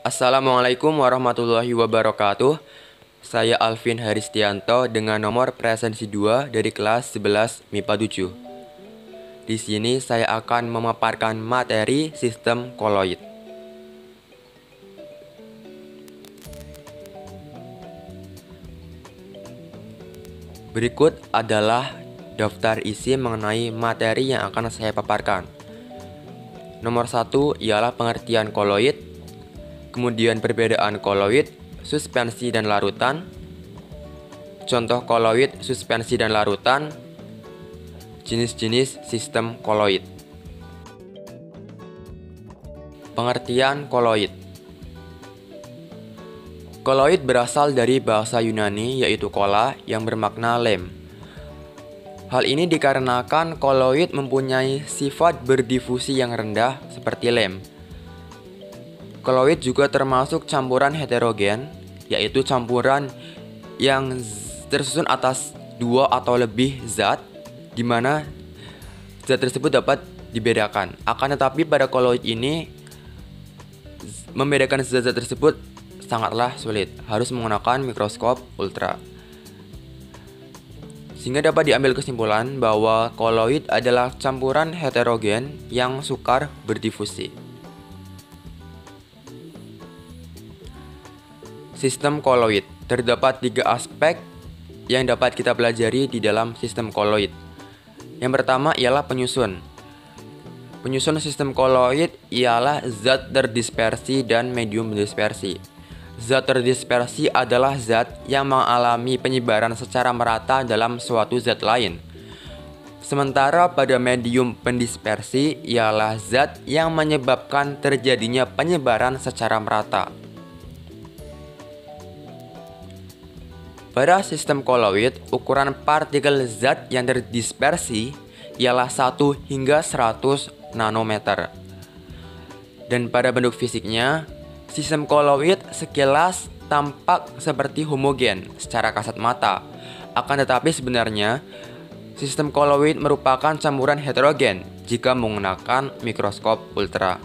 Assalamualaikum warahmatullahi wabarakatuh. Saya Alvin Haristianto dengan nomor presensi 2 dari kelas 11 MIPA 7. Di sini saya akan memaparkan materi sistem koloid. Berikut adalah daftar isi mengenai materi yang akan saya paparkan. Nomor 1 ialah pengertian koloid, kemudian perbedaan koloid, suspensi dan larutan, contoh koloid, suspensi dan larutan, jenis-jenis sistem koloid. Pengertian koloid. Koloid berasal dari bahasa Yunani yaitu kola yang bermakna lem. Hal ini dikarenakan koloid mempunyai sifat berdifusi yang rendah seperti lem. Koloid juga termasuk campuran heterogen, yaitu campuran yang tersusun atas dua atau lebih zat, di mana zat tersebut dapat dibedakan. Akan tetapi pada koloid ini, membedakan zat-zat tersebut sangatlah sulit, harus menggunakan mikroskop ultra. Sehingga dapat diambil kesimpulan bahwa koloid adalah campuran heterogen yang sukar berdifusi. Sistem koloid. Terdapat 3 aspek yang dapat kita pelajari di dalam sistem koloid. Yang pertama ialah penyusun. Penyusun sistem koloid ialah zat terdispersi dan medium dispersi. Zat terdispersi adalah zat yang mengalami penyebaran secara merata dalam suatu zat lain. Sementara pada medium pendispersi ialah zat yang menyebabkan terjadinya penyebaran secara merata. Pada sistem koloid, ukuran partikel zat yang terdispersi ialah 1 hingga 100 nanometer. Dan pada bentuk fisiknya, sistem koloid sekilas tampak seperti homogen secara kasat mata. Akan tetapi sebenarnya, sistem koloid merupakan campuran heterogen jika menggunakan mikroskop ultra.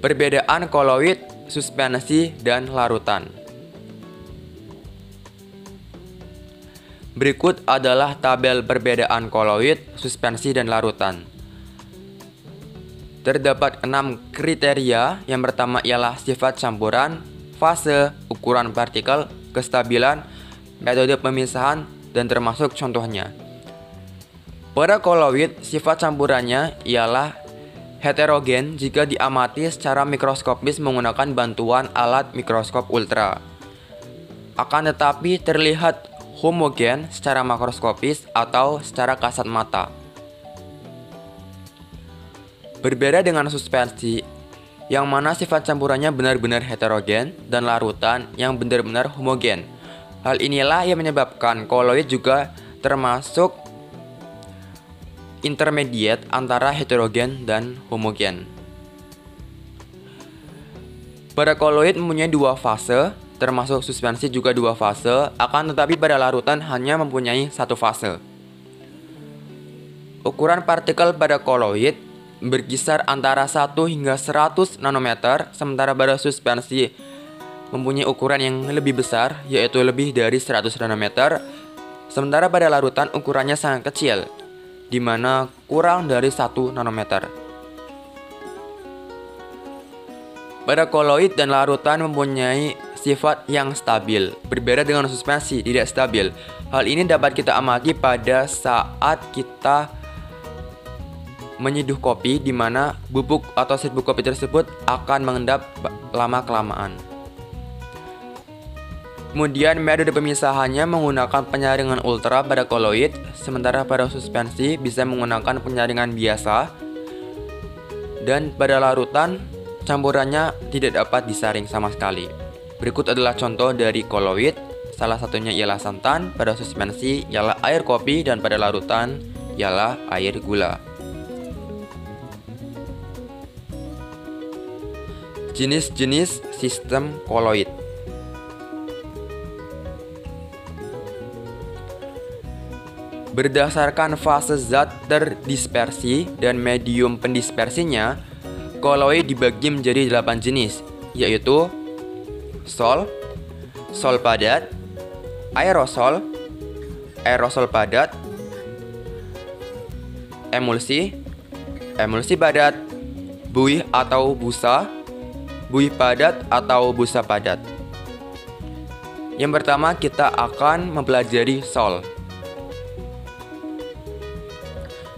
Perbedaan koloid, suspensi, dan larutan. Berikut adalah tabel perbedaan koloid, suspensi, dan larutan. Terdapat 6 kriteria. Yang pertama ialah sifat campuran, fase, ukuran partikel, kestabilan, metode pemisahan, dan termasuk contohnya. Pada koloid, sifat campurannya ialah heterogen jika diamati secara mikroskopis menggunakan bantuan alat mikroskop ultra. Akan tetapi terlihat homogen secara makroskopis atau secara kasat mata. Berbeda dengan suspensi, yang mana sifat campurannya benar-benar heterogen, dan larutan yang benar-benar homogen. Hal inilah yang menyebabkan koloid juga termasuk intermediate antara heterogen dan homogen. Pada koloid mempunyai 2 fase, termasuk suspensi juga 2 fase, akan tetapi pada larutan hanya mempunyai 1 fase. Ukuran partikel pada koloid berkisar antara 1 hingga 100 nanometer, sementara pada suspensi mempunyai ukuran yang lebih besar, yaitu lebih dari 100 nanometer, sementara pada larutan ukurannya sangat kecil, di mana kurang dari 1 nanometer. Pada koloid dan larutan mempunyai sifat yang stabil, berbeda dengan suspensi, tidak stabil. Hal ini dapat kita amati pada saat kita menyeduh kopi, di mana bubuk atau serbuk kopi tersebut akan mengendap lama-kelamaan. Kemudian metode pemisahannya menggunakan penyaringan ultra pada koloid, sementara pada suspensi bisa menggunakan penyaringan biasa. Dan pada larutan, campurannya tidak dapat disaring sama sekali. Berikut adalah contoh dari koloid, salah satunya ialah santan, pada suspensi ialah air kopi, dan pada larutan ialah air gula. Jenis-jenis sistem koloid. Berdasarkan fase zat terdispersi dan medium pendispersinya, koloid dibagi menjadi 8 jenis, yaitu sol, sol padat, aerosol, aerosol padat, emulsi, emulsi padat, buih atau busa, buih padat atau busa padat. Yang pertama kita akan mempelajari sol.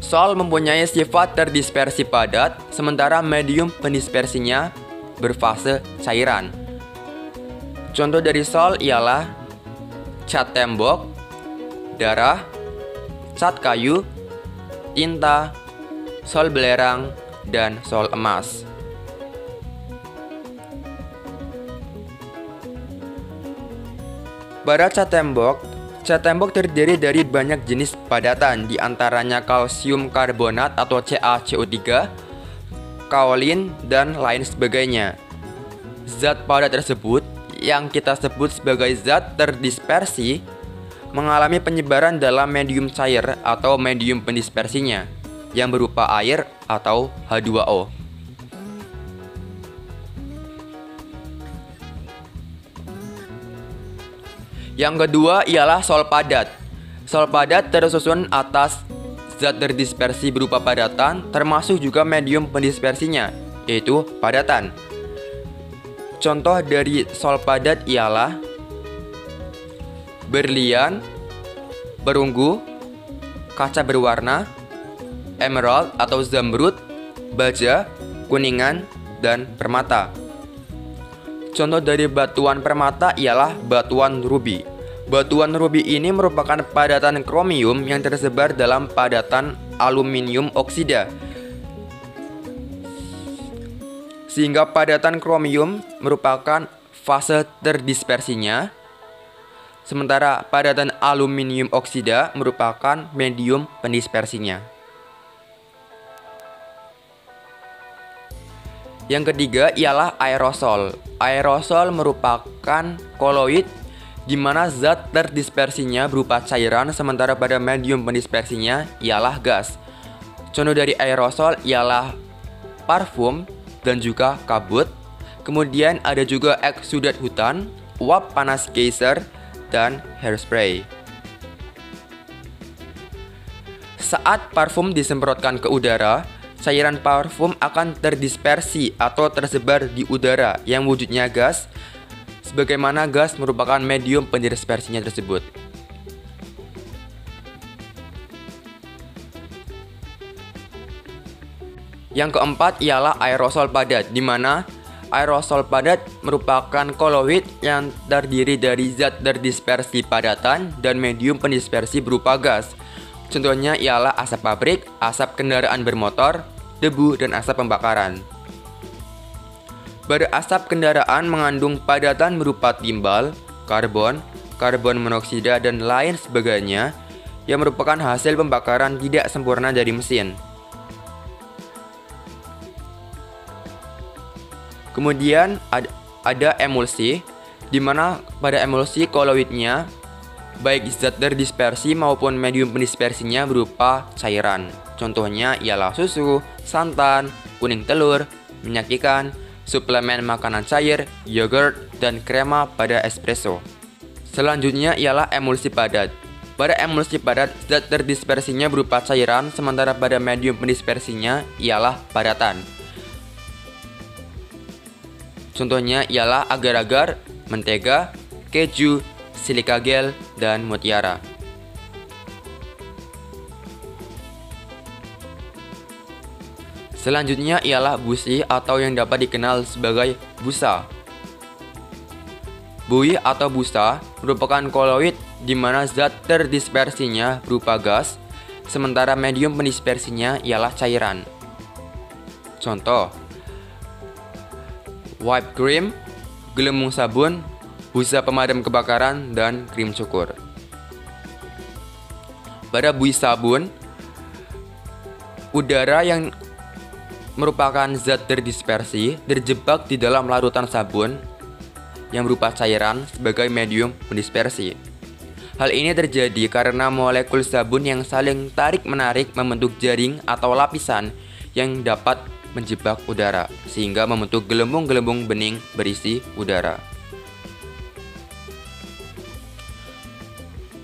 Sol mempunyai sifat terdispersi padat, sementara medium pendispersinya berfase cairan. Contoh dari sol ialah cat tembok, darah, cat kayu, tinta, sol belerang, dan sol emas. Pada cat tembok terdiri dari banyak jenis padatan, diantaranya kalsium karbonat atau CaCO3, kaolin, dan lain sebagainya. Zat padat tersebut, yang kita sebut sebagai zat terdispersi, mengalami penyebaran dalam medium cair atau medium pendispersinya, yang berupa air atau H2O. Yang kedua ialah sol padat. Sol padat tersusun atas zat terdispersi berupa padatan, termasuk juga medium pendispersinya, yaitu padatan. Contoh dari sol padat ialah berlian, perunggu, kaca berwarna, emerald atau zamrud, baja, kuningan, dan permata. Contoh dari batuan permata ialah batuan rubi. Batuan rubi ini merupakan padatan kromium yang tersebar dalam padatan aluminium oksida. Sehingga padatan kromium merupakan fase terdispersinya, sementara padatan aluminium oksida merupakan medium pendispersinya. Yang ketiga ialah aerosol. Aerosol merupakan koloid di mana zat terdispersinya berupa cairan, sementara pada medium pendispersinya ialah gas. Contoh dari aerosol ialah parfum dan juga kabut. Kemudian ada juga eksudat hutan, uap panas geyser, dan hairspray. Saat parfum disemprotkan ke udara, cairan parfum akan terdispersi atau tersebar di udara yang wujudnya gas, sebagaimana gas merupakan medium pendispersinya tersebut. Yang keempat ialah aerosol padat, di mana aerosol padat merupakan koloid yang terdiri dari zat terdispersi padatan dan medium pendispersi berupa gas. Contohnya ialah asap pabrik, asap kendaraan bermotor, debu, dan asap pembakaran. Pada asap kendaraan mengandung padatan berupa timbal, karbon, karbon monoksida, dan lain sebagainya yang merupakan hasil pembakaran tidak sempurna dari mesin. Kemudian ada emulsi, di mana pada emulsi koloidnya baik zat terdispersi maupun medium pendispersinya berupa cairan. Contohnya ialah susu, santan, kuning telur, minyak ikan, suplemen makanan cair, yogurt, dan krema pada espresso. Selanjutnya ialah emulsi padat. Pada emulsi padat, zat terdispersinya berupa cairan, sementara pada medium pendispersinya ialah padatan. Contohnya ialah agar-agar, mentega, keju, silika gel, dan mutiara. Selanjutnya ialah busi atau yang dapat dikenal sebagai busa. Buih atau busa merupakan koloid di mana zat terdispersinya berupa gas, sementara medium pendispersinya ialah cairan. Contoh: whipped cream, gelembung sabun, busa pemadam kebakaran, dan krim cukur. Pada buih sabun, udara yang merupakan zat terdispersi terjebak di dalam larutan sabun yang berupa cairan sebagai medium pendispersi. Hal ini terjadi karena molekul sabun yang saling tarik-menarik membentuk jaring atau lapisan yang dapat menjebak udara, sehingga membentuk gelembung-gelembung bening berisi udara.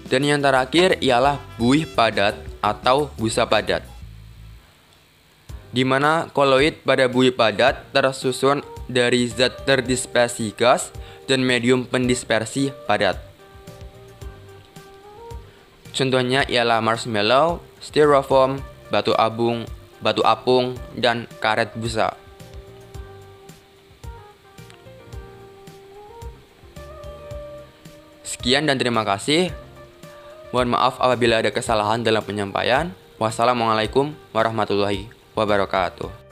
Dan yang terakhir ialah buih padat atau busa padat, di mana koloid pada buih padat tersusun dari zat terdispersi gas dan medium pendispersi padat. Contohnya ialah marshmallow, styrofoam, batu apung, dan karet busa. Sekian dan terima kasih. Mohon maaf apabila ada kesalahan dalam penyampaian. Wassalamualaikum warahmatullahi wabarakatuh.